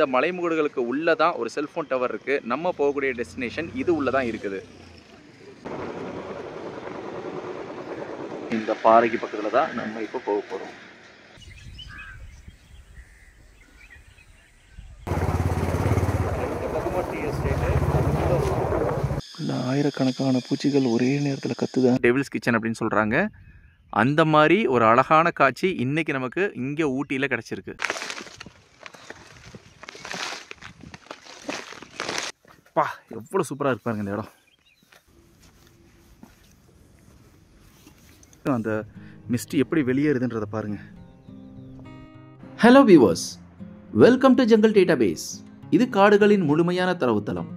இந்த மலைமுகடுகளுக்கு உள்ள தான் ஒரு செல்ஃபோன் டவர் இருக்குது. நம்ம போகக்கூடிய டெஸ்டினேஷன் இது உள்ள தான் இருக்குது. இந்த பாறைக்கு பக்கத்தில் தான் நம்ம இப்போ போக போகிறோம். இந்த ஆயிரக்கணக்கான பூச்சிகள் ஒரே நேரத்தில் கத்துதான் டெவில்ஸ் கிச்சன் அப்படின்னு சொல்கிறாங்க. அந்த மாதிரி ஒரு அழகான காட்சி இன்னைக்கு நமக்கு இங்கே ஊட்டியில் கிடச்சிருக்கு. பா எவ்வளோ சூப்பராக இருப்பாருங்க இந்த இடம். அந்த மிஸ்ட் எப்படி வெளியேறுதுன்றதை பாருங்க. Hello viewers, welcome to jungle database. இது காடுகளின் முழுமையான தரவுத்தளம்.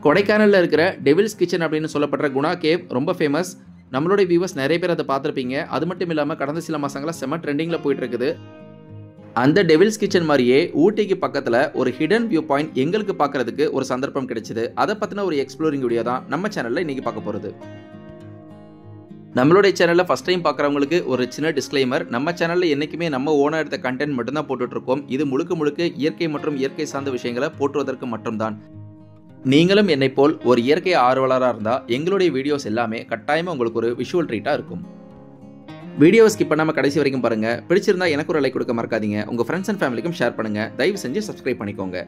கொடைக்கானலில் இருக்கிற டெவில்ஸ் கிச்சன் அப்படின்னு சொல்லப்படுற குணா கேவ் ரொம்ப ஃபேமஸ். நம்மளுடைய வியூவர்ஸ் நிறைய பேர் அதை பார்த்துருப்பீங்க. அது மட்டும் இல்லாமல் கடந்த சில மாதங்களாக செம்ம ட்ரெண்டிங்கில் போயிட்டு இருக்குது. அந்த டெவில்ஸ் கிச்சன் மாதிரியே ஊட்டிக்கு பக்கத்தில் ஒரு ஹிடன் வியூ பாயிண்ட் எங்களுக்கு பார்க்கறதுக்கு ஒரு சந்தர்ப்பம் கிடைச்சிது. அதை பற்றின ஒரு எக்ஸ்ப்ளோரிங் வீடியோ தான் நம்ம சேனலில் இன்றைக்கி பார்க்க போகிறது. நம்மளுடைய சேனலில் ஃபஸ்ட் டைம் பார்க்குறவங்களுக்கு ஒரு சின்ன டிஸ்க்ளைமர். நம்ம சேனலில் என்றைக்குமே நம்ம ஓனாக எடுத்த கண்டென்ட் மட்டும்தான் போட்டுட்ருக்கோம். இது முழுக்க இயற்கை மற்றும் இயற்கை சார்ந்த விஷயங்களை போற்றுவதற்கு மட்டும்தான். நீங்களும் என்னை போல் ஒரு இயற்கை ஆர்வலராக இருந்தால் எங்களுடைய வீடியோஸ் எல்லாமே கட்டாயமாக உங்களுக்கு ஒரு விஷுவல் ட்ரீட்டாக இருக்கும். வீடியோவை ஸ்கிப் பண்ணாமல் கடைசி வரைக்கும் பாருங்கள். பிடிச்சிருந்தா எனக்கு ஒரு லைக் கொடுக்க மறக்காதீங்க. உங்கள் ஃப்ரெண்ட்ஸ் அண்ட் ஃபேமிலிக்கும் ஷேர் பண்ணுங்கள். தயவு செஞ்சு சப்ஸ்கிரைப் பண்ணிக்கோங்க.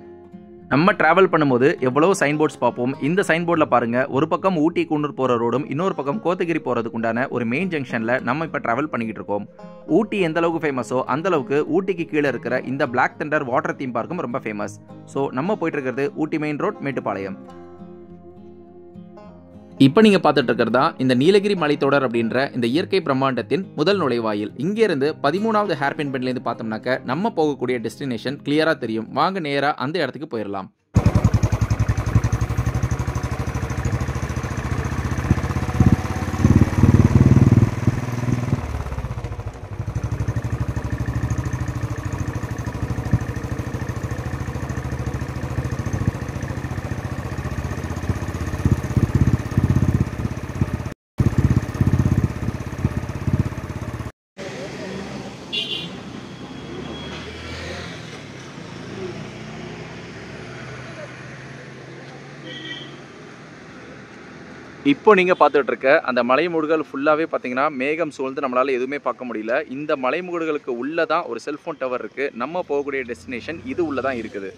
நம்ம ட்ராவல் பண்ணும்போது எவ்வளோ சைன் போர்ட்ஸ் பார்ப்போம். இந்த சைன் போர்டில் பாருங்கள், ஒரு பக்கம் ஊட்டி குன்னூர் போகிற ரோடும் இன்னொரு பக்கம் கோத்தகிரி போகிறதுக்கு உண்டான ஒரு மெயின் ஜங்ஷனில் நம்ம இப்போ ட்ராவல் பண்ணிக்கிட்டு இருக்கோம். ஊட்டி எந்த அளவுக்கு ஃபேமஸோ அந்த அளவுக்கு ஊட்டிக்கு கீழே இருக்கிற இந்த பிளாக் தண்டர் வாட்டர் தீம் பார்க்கும் ரொம்ப ஃபேமஸ். ஸோ நம்ம போயிட்டு இருக்கிறது ஊட்டி மெயின் ரோட் மேட்டுப்பாளையம். இப்போ நீங்கள் பார்த்துட்டு இருக்கிறதா இந்த நீலகிரி மலைத்தொடர் அப்படின்ற இந்த இயற்கை பிரம்மாண்டத்தின் முதல் நுழைவாயில். இங்கேருந்து 13வது ஹேர்பின் பெண்ட்லேருந்து பார்த்தோம்னாக்க நம்ம போகக்கூடிய டெஸ்டினேஷன் கிளியராக தெரியும். வாங்க நேராக அந்த இடத்துக்கு போயிடலாம். இப்போ நீங்கள் பார்த்துட்டு இருக்க அந்த மலைமுகடுகள் ஃபுல்லாகவே பார்த்தீங்கன்னா மேகம் சூழ்ந்து நம்மளால் எதுவுமே பார்க்க முடியல. இந்த மலைமுகடுகளுக்கு உள்ளே தான் ஒரு செல்ஃபோன் டவர் இருக்குது. நம்ம போகக்கூடிய டெஸ்டினேஷன் இது உள்ளே தான் இருக்குது.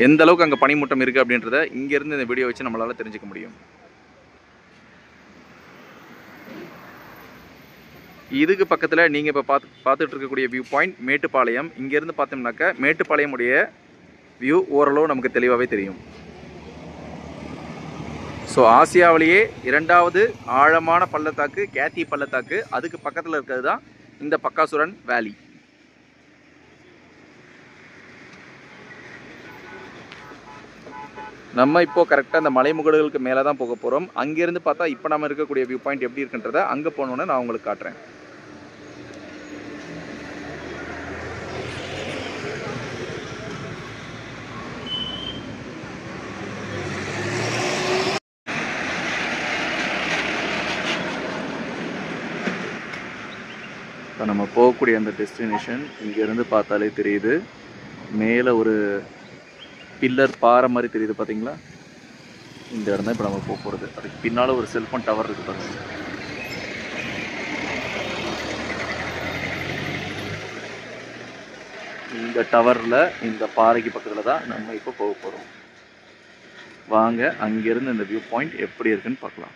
எந்த அளவுக்கு அங்கே பனிமூட்டம் இருக்குது அப்படின்றத இங்கேருந்து இந்த வீடியோ வச்சு நம்மளால் தெரிஞ்சுக்க முடியும். இதுக்கு பக்கத்தில் நீங்கள் இப்போ பார்த்துட்டு இருக்கக்கூடிய வியூ பாயிண்ட் மேட்டுப்பாளையம். இங்கேருந்து பார்த்தோம்னாக்கா மேட்டுப்பாளையமுடைய வியூ ஓரளவு நமக்கு தெளிவாகவே தெரியும். ஸோ ஆசியாவிலேயே 2வது ஆழமான பள்ளத்தாக்கு கேத்தி பள்ளத்தாக்கு. அதுக்கு பக்கத்தில் இருக்கிறது தான் இந்த பக்காசுரன் வேலி. நம்ம இப்போது கரெக்டாக அந்த மலைமுகடுகளுக்கு மேலே தான் போக போகிறோம். அங்கேருந்து பார்த்தா இப்போ நம்ம இருக்கக்கூடிய வியூ பாயிண்ட் எப்படி இருக்குன்றதை அங்கே போனோன்னே நான் உங்களுக்கு காட்டுறேன். இப்போ நம்ம போகக்கூடிய அந்த டெஸ்டினேஷன் இங்கேருந்து பார்த்தாலே தெரியுது. மேலே ஒரு பில்லர் பாறை மாதிரி தெரியுது பார்த்தீங்களா? இந்த இடம் தான் இப்போ நம்ம போக போகிறது. அதுக்கு பின்னால் ஒரு செல்ஃபோன் டவர் இருக்குது பாருங்கள். இந்த டவரில் இந்த பாறைக்கு பக்கத்தில் தான் நம்ம இப்போ போக போகிறோம். வாங்க அங்கேருந்து இந்த வியூ பாயிண்ட் எப்படி இருக்குன்னு பார்க்கலாம்.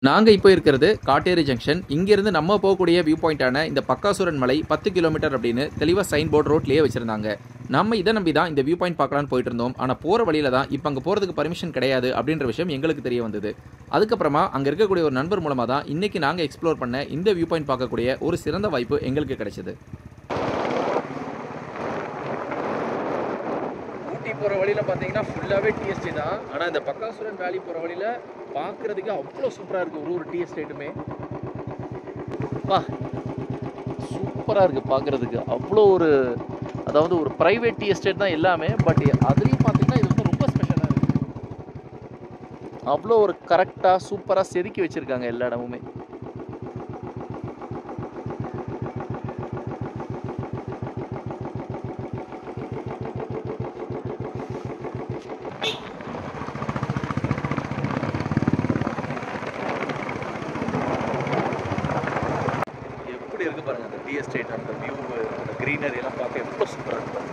நாங்கள் இப்போ இருக்கிறது காட்டேரி ஜங்ஷன். இங்கேருந்து நம்ம போகக்கூடிய வியூ பாயிண்டான இந்த பக்காசுரன் மலை 10 கிலோமீட்டர் அப்படின்னு தெளிவாக சைன் போர்டு ரோட்லேயே வச்சுருந்தாங்க. நம்ம இதை நம்பி தான் இந்த வியூ பாயிண்ட் பார்க்கலான்னு போயிட்டு இருந்தோம். ஆனால் போகிற வழியில் தான் இப்போ அங்கே போகிறதுக்கு பர்மிஷன் கிடையாது அப்படின்ற விஷயம் எங்களுக்கு தெரிய வந்தது. அதுக்கப்புறமா அங்கே இருக்கக்கூடிய ஒரு நண்பர் மூலமாக தான் இன்றைக்கி நாங்கள் எக்ஸ்ப்ளோர் பண்ண இந்த வியூ பாயிண்ட் பார்க்கக்கூடிய ஒரு சிறந்த வாய்ப்பு எங்களுக்கு கிடைச்சிது. ஊட்டி போகிற வழியில் பார்த்தீங்கன்னா ஃபுல்லாகவே டீ எஸ்டேட் தான். ஆனால் இந்த பக்காசுரன் வேலி போகிற வழியில் பார்க்குறதுக்கு அவ்வளோ சூப்பராக இருக்குது. ஒரு டீ எஸ்டேட்டுமே சூப்பராக இருக்குது பார்க்குறதுக்கு. அவ்வளோ ஒரு அதாவது ஒரு ப்ரைவேட் டீ எஸ்டேட் தான் எல்லாமே. பட் அதுலேயும் பார்த்தீங்கன்னா இது வந்து ரொம்ப ஸ்பெஷலாக இருக்குது. அவ்வளோ ஒரு கரெக்டாக சூப்பராக செதுக்கி வச்சுருக்காங்க எல்லா இடமுமே. பாருங்கள் அந்த டீ எஸ்டேட், அந்த வியூ, அந்த க்ரீனரி எல்லாம் பார்க்க எவ்வளோ சூப்பராக இருக்கும்.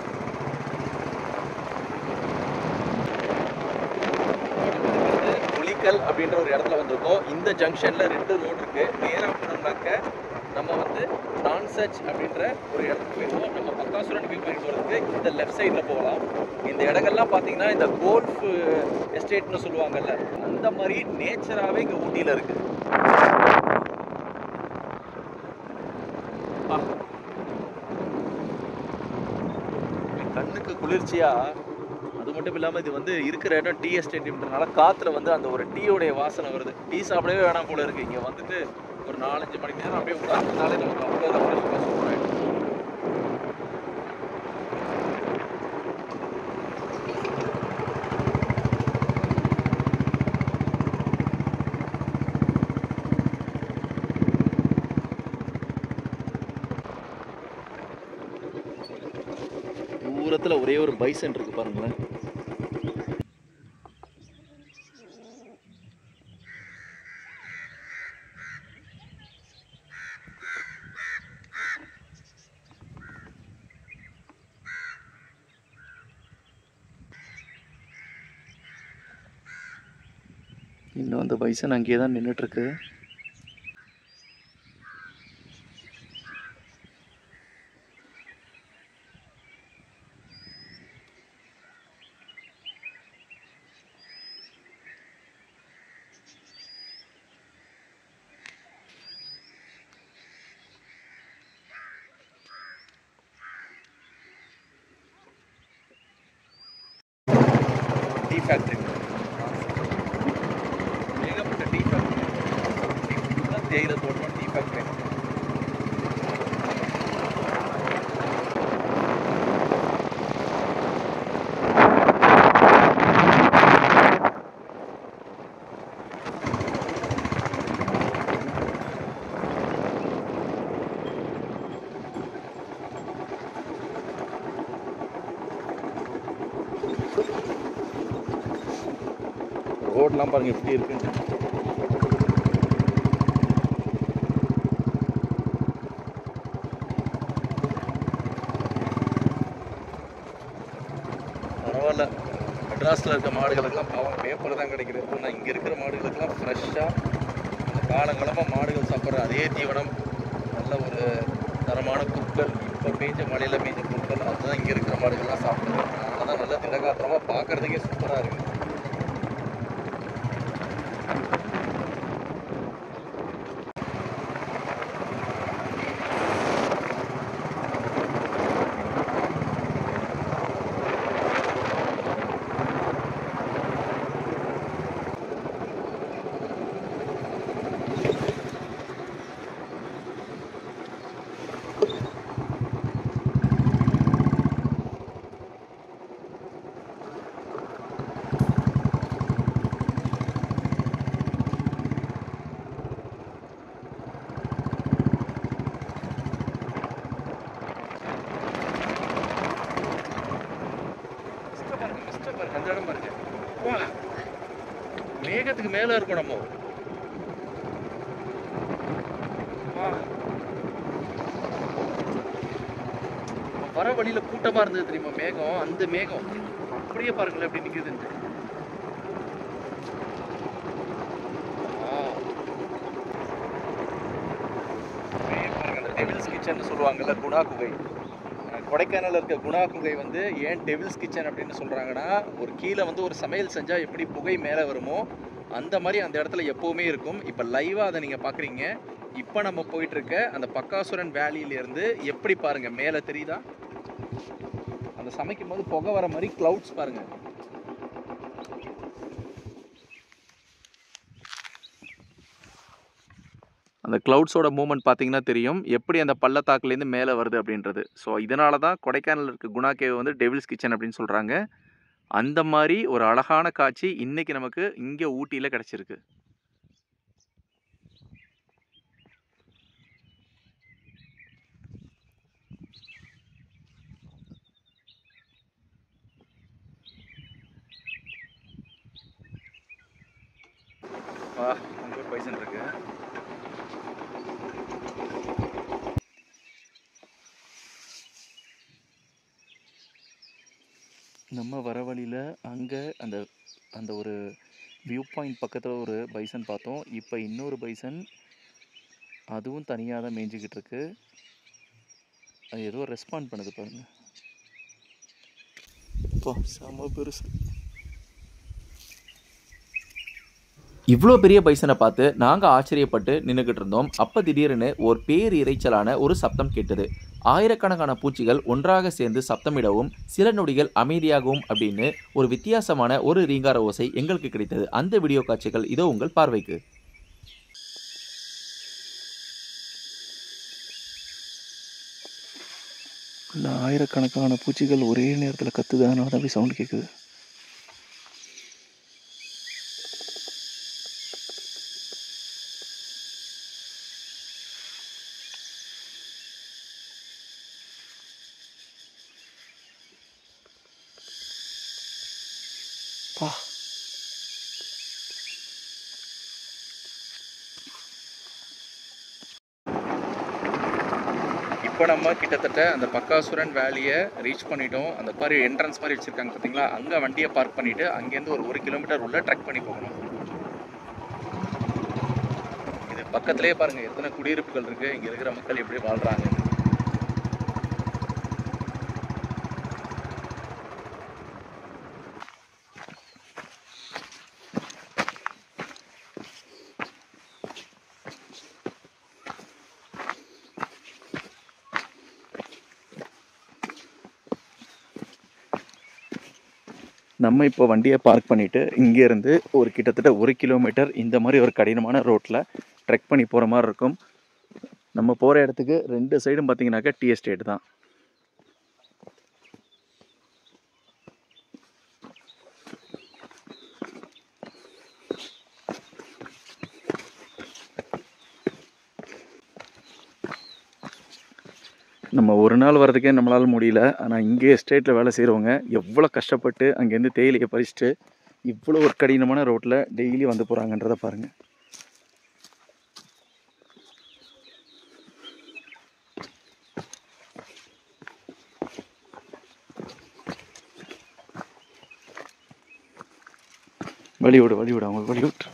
புலிக்கல் அப்படின்ற ஒரு இடத்துல வந்திருக்கோம். இந்த ஜங்ஷனில் 2 ரோடு இருக்குது. நேராக போனோம்னாக்க நம்ம வந்து நான்சச் அப்படின்ற ஒரு இடத்துக்கு போயிடுவோம். நம்ம பக்காசுரன் வியூ பாயிண்ட் போகிறதுக்கு இந்த லெஃப்ட் சைடில் போகலாம். இந்த இடங்கள்லாம் பார்த்தீங்கன்னா இந்த கோல்ஃப் எஸ்டேட்னு சொல்லுவாங்கல்ல, அந்த மாதிரி நேச்சராகவே இங்கே ஊட்டியில் இருக்குது. கண்ணுக்கு குளிர்ச்சியாக, அது மட்டும் இல்லாமல் இது வந்து இருக்கிற இடம் டீ எஸ்டேட்ன்றனால காற்றுல வந்து அந்த ஒரு டீயோடைய வாசனை வருது. டீ சாப்பிடவே வேணாம் போல இருக்குது. இங்கே வந்துட்டு ஒரு 4-5 மணி நேரம் அப்படியே உட்காந்துனாலே நமக்கு அவ்வளோ சூப்பராகிடும். தூரத்தில் ஒரே ஒரு பைசன் இருக்கு பாருங்களேன். இன்னும் அந்த பைசன் அங்கேயே தான் நின்றுட்டுருக்கு. டீ ஃபேக்ட்ரி, ஏகப்பட்ட டீ ஃபேக்ட்ரி, தேயிலை தோட்டம், டீ ஃபேக்ட்ரி. ரோட்லாம் பாருங்க எப்படி இருக்குன்னு. பரவாயில்ல, மெட்ராஸில் இருக்க மாடுகளுக்கெல்லாம் பாவம் பேப்பர் தான் கிடைக்குது. ஆனால் இங்கே இருக்கிற மாடுகளுக்கெல்லாம் ஃப்ரெஷ்ஷாக அந்த காலங்காலமாக மாடுகள் சாப்பிட்ற அதே தீவனம், நல்ல ஒரு தரமான புற்கள், இப்போ மேய்ஞ்ச மலையில் மேய்ஞ்ச புற்கள், அதுதான் இங்கே இருக்கிற மாடுகள்லாம் சாப்பிடுது. அதனால் நல்லா திடகாத்திரமாக பார்க்குறதுக்கே சூப்பராக இருக்குது. அந்த இடம் பாருங்க, வா, மேகத்துக்கு மேல இருக்கும் நம்ம. வர வழியில கூட்டமா இருந்தது தெரியுமா மேகம், அந்த மேகம் அப்படியே பாருங்களேன் எப்படி நிக்குதுன்னு. பாருங்க, அந்த டெவில்ஸ் கிச்சன் சொல்லுவாங்கல்ல, குணா குகை. கொடைக்கானல் இருக்க குணா குகை வந்து ஏன் டெவில்ஸ் கிச்சன் அப்படின்னு சொல்கிறாங்கன்னா, ஒரு கீழே வந்து ஒரு சமையல் செஞ்சால் எப்படி புகை மேலே வருமோ அந்த மாதிரி அந்த இடத்துல எப்போவுமே இருக்கும். இப்போ லைவாக அதை நீங்கள் பார்க்குறீங்க. இப்போ நம்ம போயிட்டுருக்க அந்த பக்காசுரன் வேலியிலேருந்து எப்படி பாருங்கள் மேலே தெரியுதா, அந்த சமைக்கும் போது புகை வர மாதிரி க்ளவுட்ஸ் பாருங்கள். அந்த க்ளவுட்ஸோட மூவ்மெண்ட் பார்த்தீங்கன்னா தெரியும், எப்படி அந்த பள்ளத்தாக்குலேருந்து மேலே வருது அப்படின்றது. ஸோ இதனால தான் கொடைக்கானல் இருக்க குணா கேவ் வந்து டெவில்ஸ் கிச்சன் அப்படின்னு சொல்கிறாங்க. அந்த மாதிரி ஒரு அழகான காட்சி இன்றைக்கி நமக்கு இங்கே ஊட்டியில் கிடச்சிருக்கு. அங்கே ஒரு பைசன் இருக்கு. நம்ம வர வழியில் அங்கே அந்த அந்த ஒரு வியூ பாயிண்ட் பக்கத்தில் ஒரு பைசன் பார்த்தோம். இப்போ இன்னொரு பைசன் அதுவும் தனியாக தான் மேய்ஞ்சிக்கிட்டு இருக்கு. அது ஏதோ ரெஸ்பாண்ட் பண்ணுது பாருங்க. இப்போ செம பெருசு. இவ்வளோ பெரிய பைசனை பார்த்து நாங்கள் ஆச்சரியப்பட்டு நின்றுக்கிட்டு இருந்தோம். அப்போ திடீர்னு ஒரு பேர் இறைச்சலான ஒரு சப்தம் கேட்டது. ஆயிரக்கணக்கான பூச்சிகள் ஒன்றாக சேர்ந்து சப்தமிடவும் சில நொடிகள் அமைதியாகவும் அப்படின்னு ஒரு வித்தியாசமான ஒரு ரீங்கார ஓசை எங்களுக்கு கிடைத்தது. அந்த வீடியோ காட்சிகள் இதோ உங்கள் பார்வைக்கு. இல்லை, ஆயிரக்கணக்கான பூச்சிகள் ஒரே நேரத்தில் கத்துது. அதனால தான் போய் சவுண்ட் கேட்குது. பா, இப்போ நம்ம கிட்டத்தட்ட அந்த பக்காசுரன் வேலியை ரீச் பண்ணிட்டோம். அந்த மாதிரி என்ட்ரன்ஸ் மாதிரி வச்சுருக்காங்க பார்த்தீங்களா, அங்கே வண்டியை பார்க் பண்ணிவிட்டு அங்கேருந்து ஒரு 1 கிலோமீட்டர் உள்ள ட்ரெக் பண்ணி போகணும். இது பக்கத்துலேயே பாருங்கள் எத்தனை குடியிருப்புகள் இருக்குது, இங்கே இருக்கிற மக்கள் எப்படி வாழ்கிறாங்க. நம்ம இப்போ வண்டியை பார்க் பண்ணிவிட்டு இங்கேருந்து ஒரு கிட்டத்தட்ட 1 கிலோமீட்டர் இந்த மாதிரி ஒரு கடினமான ரோட்டில் ட்ரெக் பண்ணி போகிற மாதிரி இருக்கும். நம்ம போகிற இடத்துக்கு 2 சைடும் பார்த்தீங்கன்னாக்கா டீ எஸ்டேட் தான். நம்ம ஒரு நாள் வர்றதுக்கே நம்மளால் முடியல. ஆனால் இங்கே எஸ்டேட்டில் வேலை செய்கிறவங்க எவ்வளோ கஷ்டப்பட்டு அங்கேருந்து தேயிலையை பறிச்சுட்டு இவ்வளோ ஒரு கடினமான ரோட்டில் டெய்லி வந்து போகிறாங்கன்றதை பாருங்கள். வழிவிடு அவங்க வழிவிட்டு.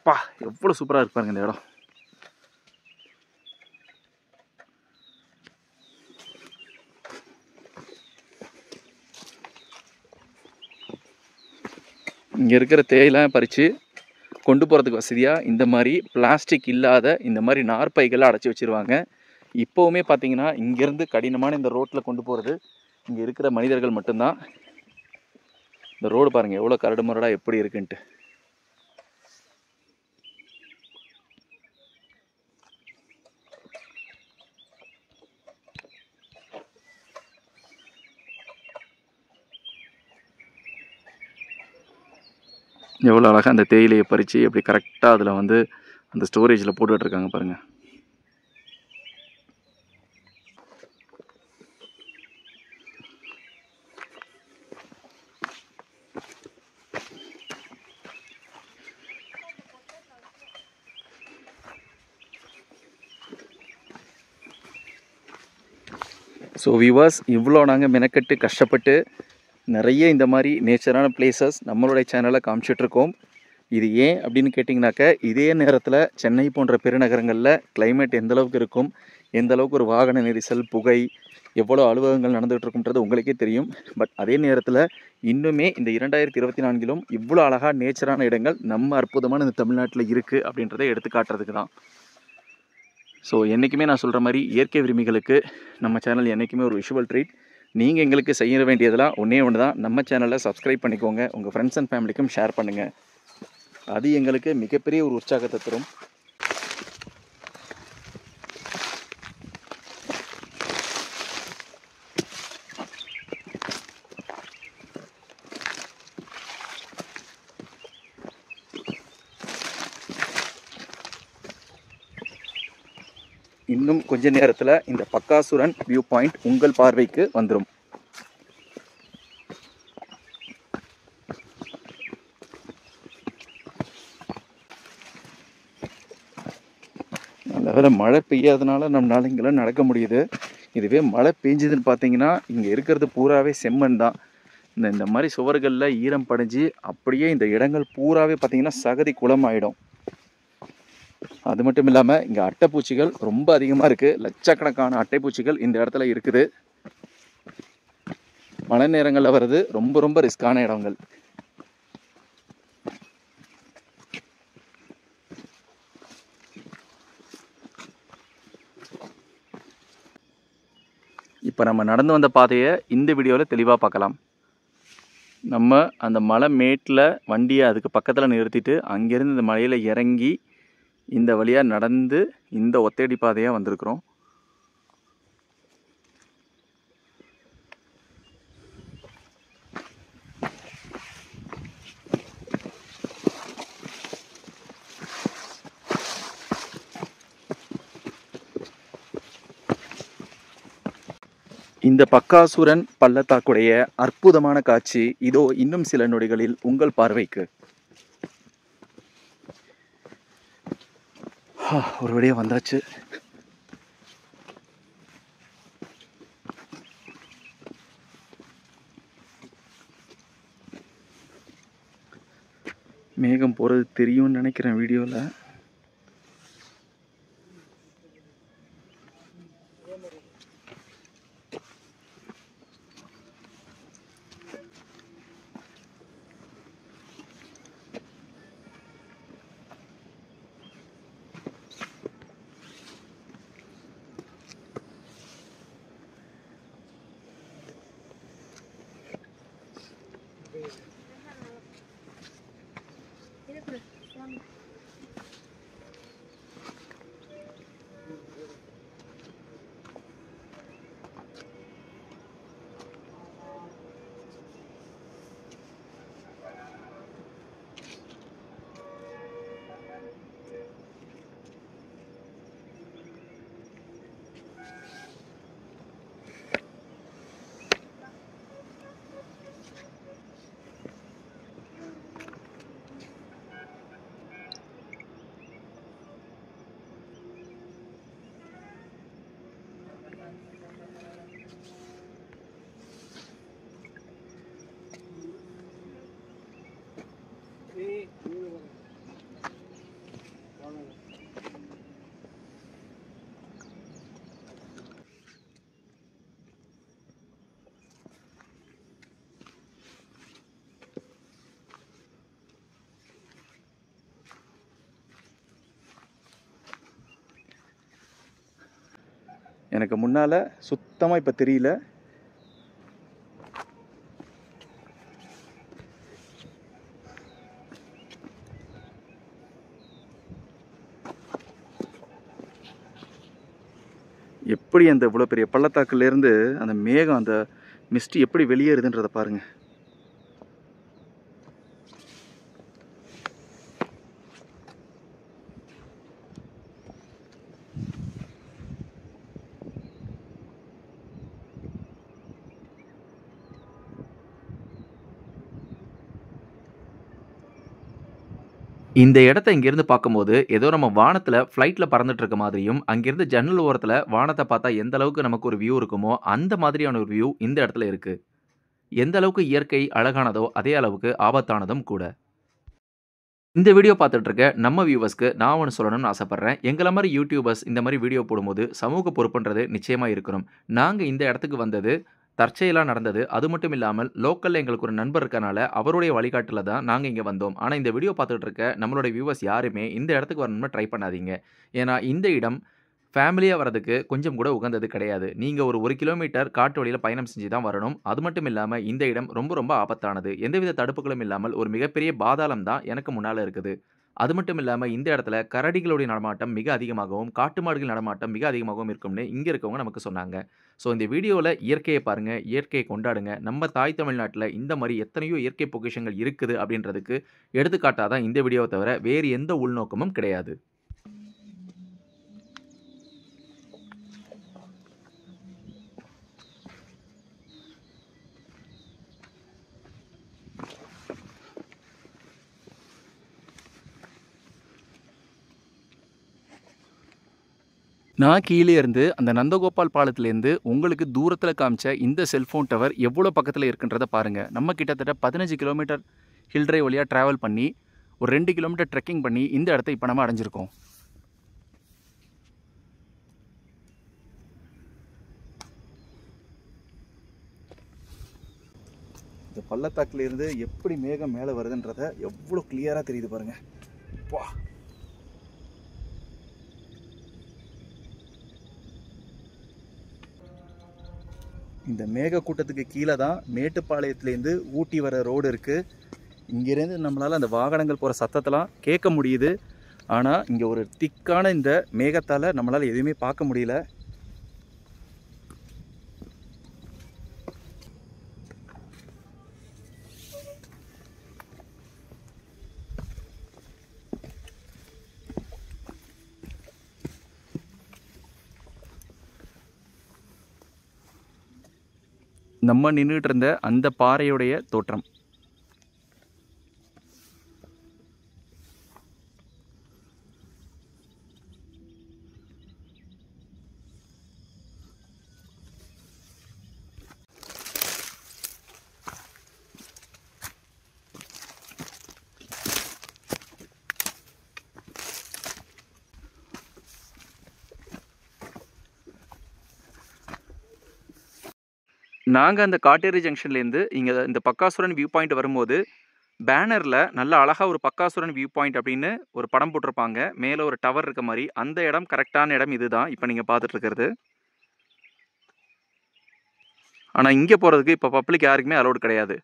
பா, எவ்வளோ சூப்பராக இருப்பாருங்க இந்த இடம். இங்கே இருக்கிற தேயிலாம் பறித்து கொண்டு போகிறதுக்கு வசதியாக இந்த மாதிரி பிளாஸ்டிக் இல்லாத இந்த மாதிரி நார்பைகளை அடைச்சி வச்சுருவாங்க. இப்போவுமே பார்த்தீங்கன்னா இங்கேருந்து கடினமான இந்த ரோட்டில் கொண்டு போகிறது இங்கே இருக்கிற மனிதர்கள் மட்டும்தான். இந்த ரோடு பாருங்கள் எவ்வளோ கரடு முரடாக எப்படி இருக்குன்ட்டு. எவ்வளோ அழகாக அந்த தேயிலையை பறித்து எப்படி கரெக்டாக அதில் வந்து அந்த ஸ்டோரேஜில் போட்டுட்ருக்காங்க பாருங்கள். ஸோ வியூவர்ஸ், இவ்வளோ நாங்கள் மெனக்கட்டு கஷ்டப்பட்டு நிறைய இந்த மாதிரி நேச்சரான பிளேசஸ் நம்மளுடைய சேனலில் காமிச்சிட்ருக்கோம். இது ஏன் அப்படின்னு கேட்டிங்கனாக்க, இதே நேரத்தில் சென்னை போன்ற பெருநகரங்களில் கிளைமேட் எந்தளவுக்கு இருக்கும், எந்தளவுக்கு ஒரு வாகன நெரிசல், புகை, எவ்வளோ அலுவலகங்கள் நடந்துகிட்டு இருக்குன்றது உங்களுக்கே தெரியும். பட் அதே நேரத்தில் இன்னுமே இந்த 2024 இவ்வளோ அழகாக நேச்சரான இடங்கள் நம்ம அற்புதமான இந்த தமிழ்நாட்டில் இருக்குது அப்படின்றத எடுத்து காட்டுறதுக்கு தான். ஸோ என்றைக்குமே நான் சொல்கிற மாதிரி இயற்கை விரும்பிகளுக்கு நம்ம சேனல் என்றைக்குமே ஒரு விஷுவல் ட்ரீட். நீங்கள் எங்களுக்கு செய்ய வேண்டியதெல்லாம் ஒன்று தான், நம்ம சேனலில் சப்ஸ்கிரைப் பண்ணிக்கோங்க, உங்கள் ஃப்ரெண்ட்ஸ் அண்ட் ஃபேமிலிக்கும் ஷேர் பண்ணுங்கள். அது எங்களுக்கு மிகப்பெரிய ஒரு உற்சாகத்தை தரும். இன்னும் கொஞ்ச நேரத்தில் இந்த பக்காசுரன் வியூ பாயிண்ட் உங்கள் பார்வைக்கு வந்துடும். நல்ல வேளை மழை பெய்யாதனால நம்மளால இங்கெல்லாம் நடக்க முடியுது. இதுவே மழை பெஞ்சதுன்னு பார்த்தீங்கன்னா இங்கே இருக்கிறது பூராவே செம்மண் தான். இந்த மாதிரி சுவர்களில் ஈரம் படிஞ்சு அப்படியே இந்த இடங்கள் பூராவே பார்த்தீங்கன்னா சகதி குளமாயிடும். அது மட்டும் இல்லாமல் இங்கே அட்டைப்பூச்சிகள் ரொம்ப அதிகமாக இருக்குது. லட்சக்கணக்கான அட்டைப்பூச்சிகள் இந்த இடத்துல இருக்குது. மழை நேரங்களில் வர்றது ரொம்ப ரொம்ப ரிஸ்கான இடங்கள். இப்போ நம்ம நடந்து வந்த பாதையை இந்த வீடியோவில் தெளிவாக பார்க்கலாம். நம்ம அந்த மலை மேட்டில் வண்டியை அதுக்கு பக்கத்தில் நிறுத்திட்டு அங்கேருந்து இந்த மலையில் இறங்கி இந்த வழியாக நடந்து இந்த ஒத்தையடி பாதையாக வந்திருக்கிறோம். இந்த பக்காசுரன் பள்ளத்தாக்குடைய அற்புதமான காட்சி இதோ இன்னும் சில நொடிகளில் உங்கள் பார்வைக்கு. ஒரு வழியா வந்தாச்சு. மேகம் போறது தெரியும்னு நினைக்கிறேன் வீடியோல. எனக்கு முன்னால சுத்தமா இப்ப தெரியல. எப்படி அந்த இவ்வளோ பெரிய பள்ளத்தாக்குல இருந்து அந்த மேகம் அந்த மிஸ்ட் எப்படி வெளியேறுதுன்றத பாருங்க. இந்த இடத்த இங்கேருந்து பார்க்கும்போது, ஏதோ நம்ம வானத்தில ஃப்ளைட்ல பறந்துட்டு இருக்க மாதிரியும், அங்கேருந்து ஜன்னல் ஓரத்தில வானத்த பார்த்தா எந்த அளவுக்கு நமக்கு ஒரு வியூ இருக்குமோ, அந்த மாதிரியான ஒரு வியூ இந்த இடத்துல இருக்கு. எந்த அளவுக்கு இயற்கை அழகானதோ, அதே அளவுக்கு ஆபத்தானதும் கூட. இந்த வீடியோ பார்த்துட்டு இருக்க நம்ம வியூவர்ஸ்க்கு நான் ஒண்ணு சொல்லணும்னு ஆசைப்படுறேன். எங்கள மாரி யூடியூபர்ஸ் இந்த மாரி வீடியோ போடும்போது, சமூக பொறுப்புன்றது நிச்சயமா இருக்கணும். நாங்க இந்த இடத்துக்கு வந்தது தற்செயலா நடந்தது. அது மட்டும் இல்லாமல் லோக்கல்ல எங்களுக்கு ஒரு நண்பர் இருக்கனால, அவருடைய வழிகாட்டுல தான் நாங்க இங்க வந்தோம். ஆனா இந்த வீடியோ பார்த்துட்டு இருக்க நம்மளுடைய வியூவர்ஸ் யாருமே இந்த இடத்துக்கு வரணும்னு ட்ரை பண்ணாதீங்க. ஏன்னா இந்த இடம் ஃபேமிலியா வரதுக்கு கொஞ்சம் கூட உகந்தது கிடையாது. நீங்க ஒரு 1 கிலோமீட்டர் காட்டு வழியில பயணம் செஞ்சு தான் வரணும். அது மட்டும் இல்லாம இந்த இடம் ரொம்ப ரொம்ப ஆபத்தானது. எந்தவித தடுப்புகளும் இல்லாமல் ஒரு மிகப்பெரிய பாதாளம் தான் எனக்கு முன்னால இருக்குது. அது மட்டும் இல்லாம இந்த இடத்துல கரடிகளுடைய நடமாட்டம் மிக அதிகமாகவும், காட்டு மாடுகள் நடமாட்டம் மிக அதிகமாகவும் இருக்கும்னு இங்க இருக்கவங்க நமக்கு சொன்னாங்க. ஸோ இந்த வீடியோல இயற்கைய பாருங்க, இயற்கையை கொண்டாடுங்க. நம்ம தாய் தமிழ்நாட்டுல இந்த மாரி எத்தனையோ இயற்கை பொக்கிஷங்கள் இருக்குது அப்படின்றதுக்கு எடுத்துக்காட்டா தான் இந்த வீடியோவ தவிர வேறு எந்த உள்நோக்கமும் கிடையாது. நான் கீழே இருந்து அந்த நந்தகோபால் பாலத்துலேருந்து உங்களுக்கு தூரத்தில் காமிச்ச இந்த செல்ஃபோன் டவர் எவ்வளோ பக்கத்தில் இருக்குன்றதை பாருங்கள். நம்ம கிட்டத்தட்ட 15 கிலோமீட்டர் ஹில் ட்ரைவ் வழியாக ட்ராவல் பண்ணி ஒரு 2 கிலோமீட்டர் ட்ரெக்கிங் பண்ணி இந்த இடத்த இப்போ நம்ம அடைஞ்சிருக்கோம். இந்த பள்ளத்தாக்குலேருந்து எப்படி மேகம் மேலே வருதுன்றதை எவ்வளோ கிளியராக தெரியுது பாருங்கள். வா, இந்த மேக கூட்டத்துக்கு கீழே தான் மேட்டுப்பாளையத்துலேருந்து ஊட்டி வர ரோடு இருக்குது. இங்கேருந்து நம்மளால் அந்த வாகனங்கள் போகிற சத்தத்தெல்லாம் கேட்க முடியுது. ஆனால் இங்கே ஒரு திக்கான இந்த மேகத்தால் நம்மளால் எதுவுமே பார்க்க முடியல. நம்ம நின்றுட்டு இருந்த அந்த பாறையுடைய தோற்றம். நாங்கள் அந்த காட்டேரி ஜங்ஷன்லேருந்து இங்கே இந்த பக்காசுரன் வியூ பாயிண்ட் வரும்போது பேனரில் நல்ல அழகாக ஒரு பக்காசுரன் வியூ பாயிண்ட் அப்படின்னு ஒரு படம் போட்டிருப்பாங்க. மேலே ஒரு டவர் இருக்க மாதிரி. அந்த இடம் கரெக்டான இடம் இது தான் இப்போ நீங்கள் பார்த்துட்ருக்கிறது. ஆனால் இங்கே போகிறதுக்கு இப்போ பப்ளிக் யாருக்குமே அலோடு கிடையாது.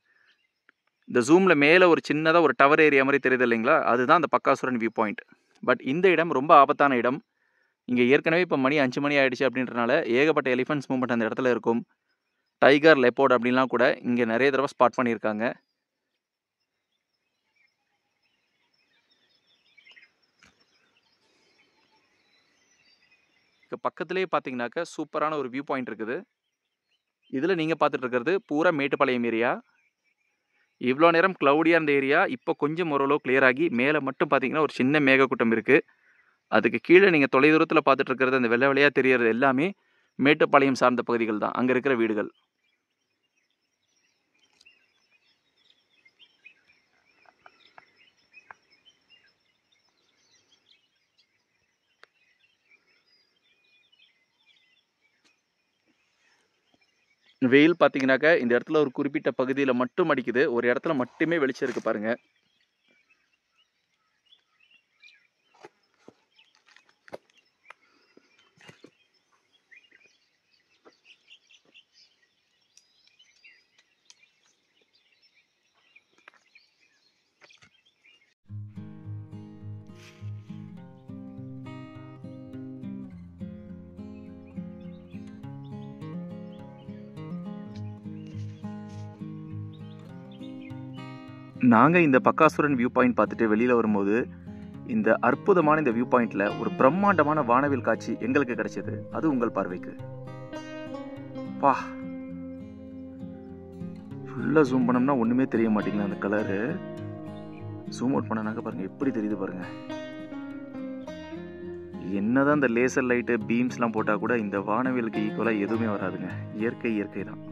இந்த ஜூமில் மேலே ஒரு சின்னதாக ஒரு டவர் ஏரியா மாதிரி தெரியுது இல்லைங்களா, அதுதான் அந்த பக்காசுரன் வியூ பாயிண்ட். பட் இந்த இடம் ரொம்ப ஆபத்தான இடம். இங்கே ஏற்கனவே இப்போ மணி 5 மணி ஆகிடுச்சு அப்படின்றனால ஏகப்பட்ட எலிஃபென்ட்ஸ் மூவ்மெண்ட் அந்த இடத்துல இருக்கும். டைகர், லெப்போர்ட் அப்படின்லாம் கூட இங்கே நிறைய தடவை ஸ்பாட் பண்ணியிருக்காங்க. இங்கே பக்கத்துலேயே பார்த்தீங்கன்னாக்கா சூப்பரான ஒரு வியூ பாயிண்ட் இருக்குது. இதில் நீங்கள் பார்த்துட்டு இருக்கிறது பூரா மேட்டுப்பாளையம் ஏரியா. இவ்வளோ நேரம் க்ளவுடியாக இருந்த ஏரியா இப்போ கொஞ்சம் ஓரளவு கிளியர் ஆகி மேலே மட்டும் பார்த்தீங்கன்னா ஒரு சின்ன மேகக்கூட்டம் இருக்குது. அதுக்கு கீழே நீங்கள் தொலைதூரத்தில் பார்த்துட்டு இருக்கிறது அந்த வெள்ளை வெள்ளையாக தெரியறது எல்லாமே மேட்டுப்பாளையம் சார்ந்த பகுதிகள் தான். அங்கே இருக்கிற வீடுகள். வெயில் பார்த்தீங்கன்னாக்கா இந்த இடத்துல ஒரு குறிப்பிட்ட பகுதியில் மட்டும் அடிக்குது. ஒரு இடத்துல மட்டுமே வெளிச்சம் இருக்குது பாருங்கள். நாங்கள் இந்த பக்காசுரன் வியூ பாயிண்ட் பார்த்துட்டு வெளியில் வரும்போது இந்த அற்புதமான இந்த வியூ பாயிண்டில் ஒரு பிரம்மாண்டமான வானவில் காட்சி எங்களுக்கு கிடைச்சது. அது உங்கள் பார்வைக்கு. பா, ஃபுல்லாக ஜூம் பண்ணோம்னா ஒன்றுமே தெரிய மாட்டேங்குது அந்த கலரு. ஜூம் அவுட் பண்ணனாக்க பாருங்கள் எப்படி தெரியுது பாருங்கள். என்னதான் இந்த லேசர் லைட்டு பீம்ஸ்லாம் போட்டால் கூட இந்த வானவிலுக்கு ஈக்குவலாக எதுவுமே வராதுங்க. இயற்கை இயற்கை தான்.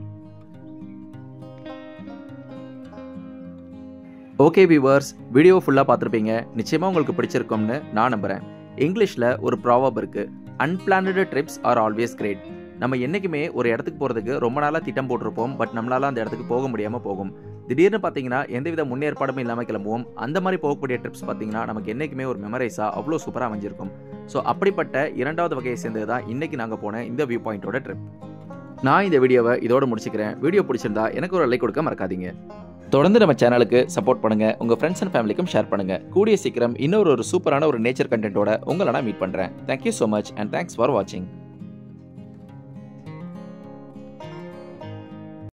ஓகே வியூவர்ஸ், வீடியோ ஃபுல்லாக பார்த்துருப்பீங்க. நிச்சயமாக உங்களுக்கு பிடிச்சிருக்கும்னு நான் நம்புகிறேன். இங்கிலீஷில் ஒரு ப்ராவர்ப் இருக்குது, unplanned trips are always great. நம்ம என்றைக்குமே ஒரு இடத்துக்கு போகிறதுக்கு ரொம்ப நாளாக திட்டம் போட்டிருப்போம். பட் நம்மளால் அந்த இடத்துக்கு போக முடியாமல் போகும். திடீர்னு பார்த்தீங்கன்னா எந்தவித முன்னேற்பாடும் இல்லாமல் கிளம்புவோம். அந்த மாதிரி போகக்கூடிய ட்ரிப்ஸ் பார்த்தீங்கன்னா நமக்கு என்றைக்குமே ஒரு மெமரைஸாக அவ்வளோ சூப்பராக அமைஞ்சிருக்கும். ஸோ அப்படிப்பட்ட 2வது வகையை சேர்ந்தது தான் இன்றைக்கி நாங்கள் போன இந்த வியூ பாயிண்ட்டோட ட்ரிப். நான் இந்த வீடியோவை இதோடு முடிச்சுக்கிறேன். வீடியோ பிடிச்சிருந்தா எனக்கு ஒரு லைக் கொடுக்க மறக்காதீங்க. தொடர்ந்து நம்ம சேனலுக்கு சப்போர்ட் பண்ணுங்கள். உங்கள் ஃப்ரெண்ட்ஸ் அண்ட் ஃபேமிலிக்கும் ஷேர் பண்ணுங்கள். கூடிய சீக்கிரம் இன்னொரு சூப்பரான ஒரு நேச்சர் கண்டென்ட்டோட உங்களை நான் மீட் பண்ணுறேன். Thank you so much and thanks for வாட்சிங்.